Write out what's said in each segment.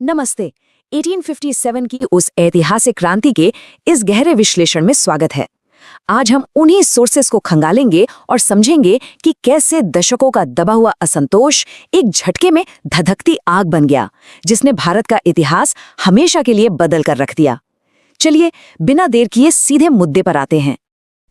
नमस्ते। 1857 की उस ऐतिहासिक क्रांति के इस गहरे विश्लेषण में स्वागत है। आज हम उन्हीं सोर्सेस को खंगालेंगे और समझेंगे कि कैसे दशकों का दबा हुआ असंतोष एक झटके में धधकती आग बन गया, जिसने भारत का इतिहास हमेशा के लिए बदल कर रख दिया। चलिए बिना देर किए सीधे मुद्दे पर आते हैं।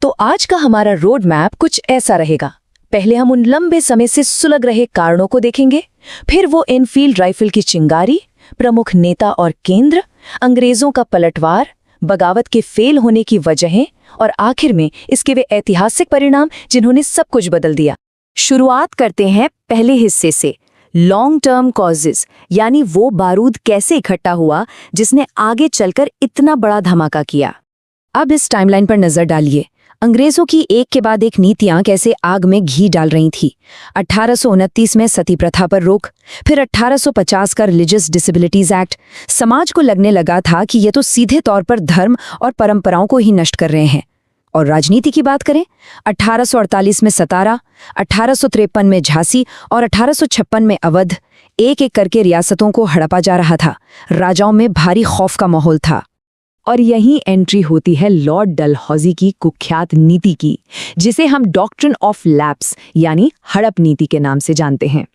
तो आज का हमारा रोड मैप कुछ ऐसा रहेगा। पहले हम उन लंबे समय से सुलग रहे कारणों को देखेंगे, फिर वो एनफील्ड राइफल की चिंगारी, प्रमुख नेता और केंद्र, अंग्रेजों का पलटवार, बगावत के फेल होने की वजहें और आखिर में इसके वे ऐतिहासिक परिणाम जिन्होंने सब कुछ बदल दिया। शुरुआत करते हैं पहले हिस्से से, लॉन्ग टर्म कॉजेज, यानी वो बारूद कैसे इकट्ठा हुआ जिसने आगे चलकर इतना बड़ा धमाका किया। अब इस टाइमलाइन पर नजर डालिए। अंग्रेजों की एक के बाद एक नीतियां कैसे आग में घी डाल रही थी। 1829 में सती प्रथा पर रोक, फिर 1850 का रिलीजियस डिसेबिलिटीज एक्ट। समाज को लगने लगा था कि ये तो सीधे तौर पर धर्म और परंपराओं को ही नष्ट कर रहे हैं। और राजनीति की बात करें, 1848 में सतारा, 1853 में झांसी और 1856 में अवध, एक एक करके रियासतों को हड़पा जा रहा था। राजाओं में भारी खौफ का माहौल था। और यही एंट्री होती है लॉर्ड डलहौजी की कुख्यात नीति की, जिसे हम डॉक्ट्रिन ऑफ लैप्स यानी हड़प नीति के नाम से जानते हैं।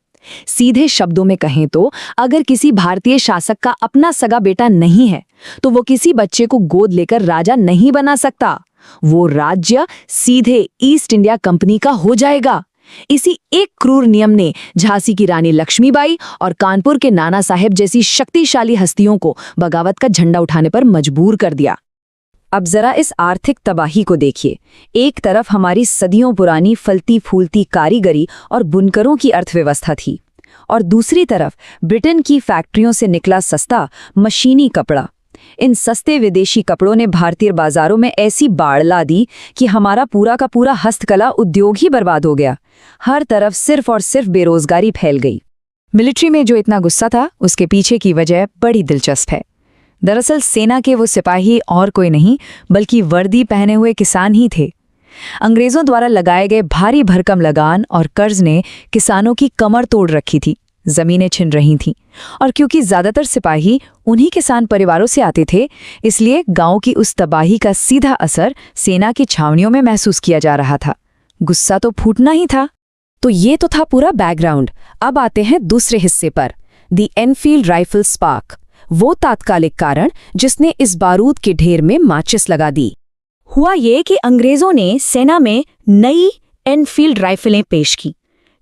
सीधे शब्दों में कहें तो अगर किसी भारतीय शासक का अपना सगा बेटा नहीं है तो वो किसी बच्चे को गोद लेकर राजा नहीं बना सकता। वो राज्य सीधे ईस्ट इंडिया कंपनी का हो जाएगा। इसी एक क्रूर नियम ने झांसी की रानी लक्ष्मीबाई और कानपुर के नाना साहेब जैसी शक्तिशाली हस्तियों को बगावत का झंडा उठाने पर मजबूर कर दिया। अब जरा इस आर्थिक तबाही को देखिए। एक तरफ हमारी सदियों पुरानी फलती फूलती कारीगरी और बुनकरों की अर्थव्यवस्था थी, और दूसरी तरफ ब्रिटेन की फैक्ट्रियों से निकला सस्ता मशीनी कपड़ा। इन सस्ते विदेशी कपड़ों ने भारतीय बाजारों में ऐसी बाढ़ ला दी कि हमारा पूरा का पूरा हस्तकला उद्योग ही बर्बाद हो गया। हर तरफ सिर्फ और सिर्फ बेरोजगारी फैल गई। मिलिट्री में जो इतना गुस्सा था, उसके पीछे की वजह बड़ी दिलचस्प है। दरअसल सेना के वो सिपाही और कोई नहीं बल्कि वर्दी पहने हुए किसान ही थे। अंग्रेजों द्वारा लगाए गए भारी भरकम लगान और कर्ज ने किसानों की कमर तोड़ रखी थी, जमीनें छिन रही थीं। और क्योंकि ज्यादातर सिपाही उन्हीं किसान परिवारों से आते थे, इसलिए गांव की उस तबाही का सीधा असर सेना की छावनियों में महसूस किया जा रहा था। गुस्सा तो फूटना ही था। तो ये तो था पूरा बैकग्राउंड। अब आते हैं दूसरे हिस्से पर, द एनफील्ड राइफल स्पार्क, वो तात्कालिक कारण जिसने इस बारूद के ढेर में माचिस लगा दी। हुआ ये कि अंग्रेजों ने सेना में नई एनफील्ड राइफलें पेश की।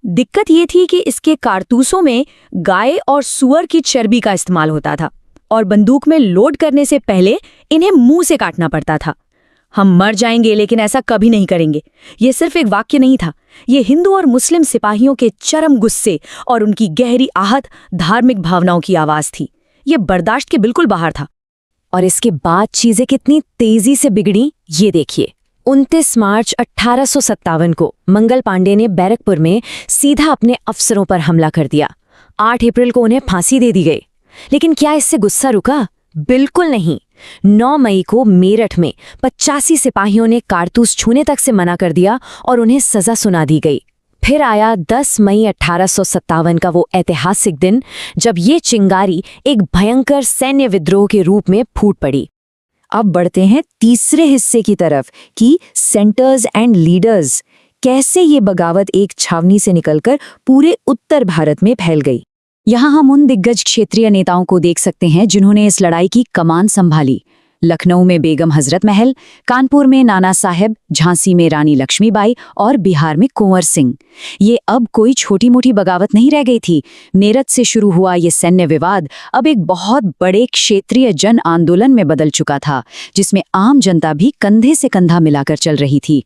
दिक्कत ये थी कि इसके कारतूसों में गाय और सुअर की चर्बी का इस्तेमाल होता था, और बंदूक में लोड करने से पहले इन्हें मुंह से काटना पड़ता था। हम मर जाएंगे लेकिन ऐसा कभी नहीं करेंगे, ये सिर्फ एक वाक्य नहीं था। ये हिंदू और मुस्लिम सिपाहियों के चरम गुस्से और उनकी गहरी आहत धार्मिक भावनाओं की आवाज थी। ये बर्दाश्त के बिल्कुल बाहर था। और इसके बाद चीजें कितनी तेजी से बिगड़ी, ये देखिए। 29 मार्च 1857 को मंगल पांडे ने बैरकपुर में सीधा अपने अफसरों पर हमला कर दिया। 8 अप्रैल को उन्हें फांसी दे दी गई। लेकिन क्या इससे गुस्सा रुका? बिल्कुल नहीं। 9 मई को मेरठ में 85 सिपाहियों ने कारतूस छूने तक से मना कर दिया और उन्हें सजा सुना दी गई। फिर आया 10 मई 1857 का वो ऐतिहासिक दिन, जब ये चिंगारी एक भयंकर सैन्य विद्रोह के रूप में फूट पड़ी। अब बढ़ते हैं तीसरे हिस्से की तरफ कि सेंटर्स एंड लीडर्स, कैसे ये बगावत एक छावनी से निकलकर पूरे उत्तर भारत में फैल गई। यहाँ हम उन दिग्गज क्षेत्रीय नेताओं को देख सकते हैं जिन्होंने इस लड़ाई की कमान संभाली। लखनऊ में बेगम हजरत महल, कानपुर में नाना साहेब, झांसी में रानी लक्ष्मीबाई और बिहार में कुंवर सिंह। ये अब कोई छोटी मोटी बगावत नहीं रह गई थी। मेरठ से शुरू हुआ ये सैन्य विवाद अब एक बहुत बड़े क्षेत्रीय जन आंदोलन में बदल चुका था, जिसमें आम जनता भी कंधे से कंधा मिलाकर चल रही थी।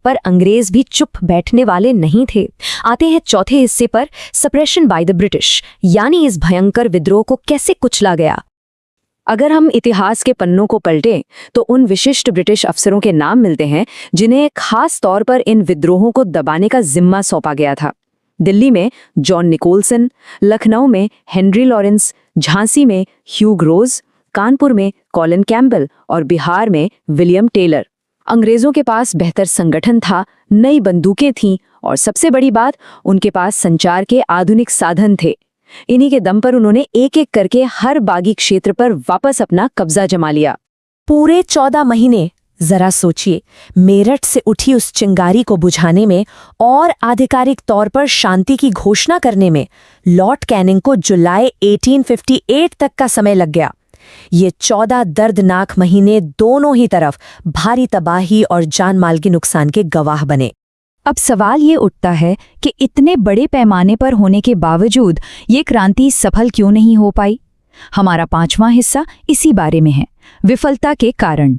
पर अंग्रेज भी चुप बैठने वाले नहीं थे। आते हैं चौथे हिस्से पर, सप्रेशन बाय द ब्रिटिश, यानी इस भयंकर विद्रोह को कैसे कुचला गया। अगर हम इतिहास के पन्नों को पलटें तो उन विशिष्ट ब्रिटिश अफसरों के नाम मिलते हैं जिन्हें खास तौर पर इन विद्रोहों को दबाने का जिम्मा सौंपा गया था। दिल्ली में जॉन निकोलसन, लखनऊ में हेनरी लॉरेंस, झांसी में ह्यू ग्रोज, कानपुर में कॉलिन कैम्पबेल और बिहार में विलियम टेलर। अंग्रेजों के पास बेहतर संगठन था, नई बंदूकें थीं और सबसे बड़ी बात, उनके पास संचार के आधुनिक साधन थे। इन्हीं के दम पर उन्होंने एक एक करके हर बागी क्षेत्र पर वापस अपना कब्जा जमा लिया। पूरे 14 महीने, जरा सोचिए, मेरठ से उठी उस चिंगारी को बुझाने में और आधिकारिक तौर पर शांति की घोषणा करने में लॉर्ड कैनिंग को जुलाई 1858 तक का समय लग गया। ये 14 दर्दनाक महीने दोनों ही तरफ भारी तबाही और जान माल के नुकसान के गवाह बने। अब सवाल ये उठता है कि इतने बड़े पैमाने पर होने के बावजूद ये क्रांति सफल क्यों नहीं हो पाई? हमारा 5वां हिस्सा इसी बारे में है, विफलता के कारण।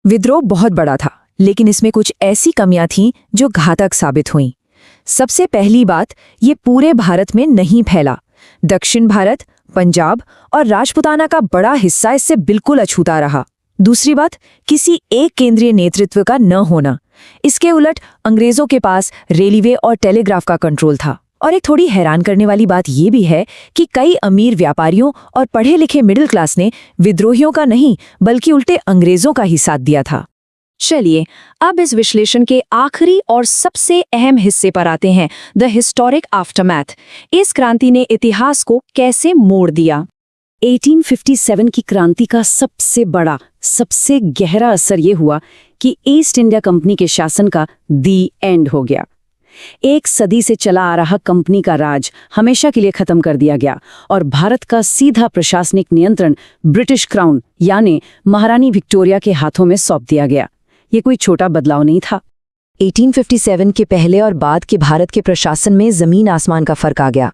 विद्रोह बहुत बड़ा था, लेकिन इसमें कुछ ऐसी कमियां थीं जो घातक साबित हुईं। सबसे पहली बात, ये पूरे भारत में नहीं फैला। दक्षिण भारत, पंजाब और राजपुताना का बड़ा हिस्सा इससे बिल्कुल अछूता रहा। दूसरी बात, किसी एक केंद्रीय नेतृत्व का न होना। इसके उलट अंग्रेजों के पास रेलवे और टेलीग्राफ का कंट्रोल था। और एक थोड़ी हैरान करने वाली बात यह भी है कि कई अमीर व्यापारियों और पढ़े लिखे मिडिल क्लास ने विद्रोहियों का नहीं बल्कि उल्टे अंग्रेजों का ही साथ दिया था। चलिए अब इस विश्लेषण के आखिरी और सबसे अहम हिस्से पर आते हैं, द हिस्टोरिक आफ्टरमैथ। इस क्रांति ने इतिहास को कैसे मोड़ दिया? 1857 की क्रांति का सबसे बड़ा, सबसे गहरा असर ये हुआ कि ईस्ट इंडिया कंपनी के शासन का दी एंड हो गया। एक सदी से चला आ रहा कंपनी का राज हमेशा के लिए खत्म कर दिया गया और भारत का सीधा प्रशासनिक नियंत्रण ब्रिटिश क्राउन यानी महारानी विक्टोरिया के हाथों में सौंप दिया गया। ये कोई छोटा बदलाव नहीं था। 1857 के पहले और बाद के भारत के प्रशासन में जमीन आसमान का फर्क आ गया।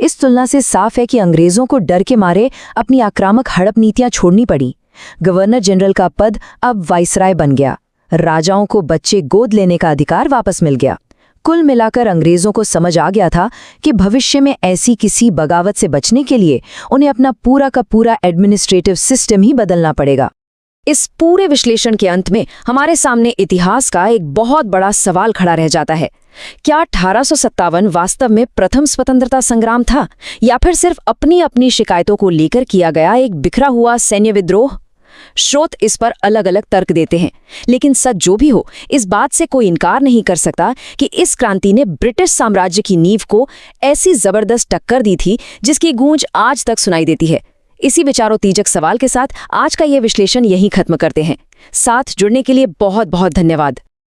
इस तुलना से साफ है कि अंग्रेजों को डर के मारे अपनी आक्रामक हड़प नीतियां छोड़नी पड़ी। गवर्नर जनरल का पद अब वाइसराय बन गया। राजाओं को बच्चे गोद लेने का अधिकार वापस मिल गया। कुल मिलाकर अंग्रेजों को समझ आ गया था कि भविष्य में ऐसी किसी बगावत से बचने के लिए उन्हें अपना पूरा का पूरा एडमिनिस्ट्रेटिव सिस्टम ही बदलना पड़ेगा। इस पूरे विश्लेषण के अंत में हमारे सामने इतिहास का एक बहुत बड़ा सवाल खड़ा रह जाता है। क्या 1857 वास्तव में प्रथम स्वतंत्रता संग्राम था या फिर सिर्फ अपनी अपनी शिकायतों को लेकर किया गया एक बिखरा हुआ सैन्य विद्रोह? स्रोत इस पर अलग अलग तर्क देते हैं, लेकिन सच जो भी हो, इस बात से कोई इनकार नहीं कर सकता कि इस क्रांति ने ब्रिटिश साम्राज्य की नींव को ऐसी जबरदस्त टक्कर दी थी जिसकी गूंज आज तक सुनाई देती है। इसी विचारोत्तेजक सवाल के साथ आज का ये विश्लेषण यहीं खत्म करते हैं। साथ जुड़ने के लिए बहुत बहुत धन्यवाद।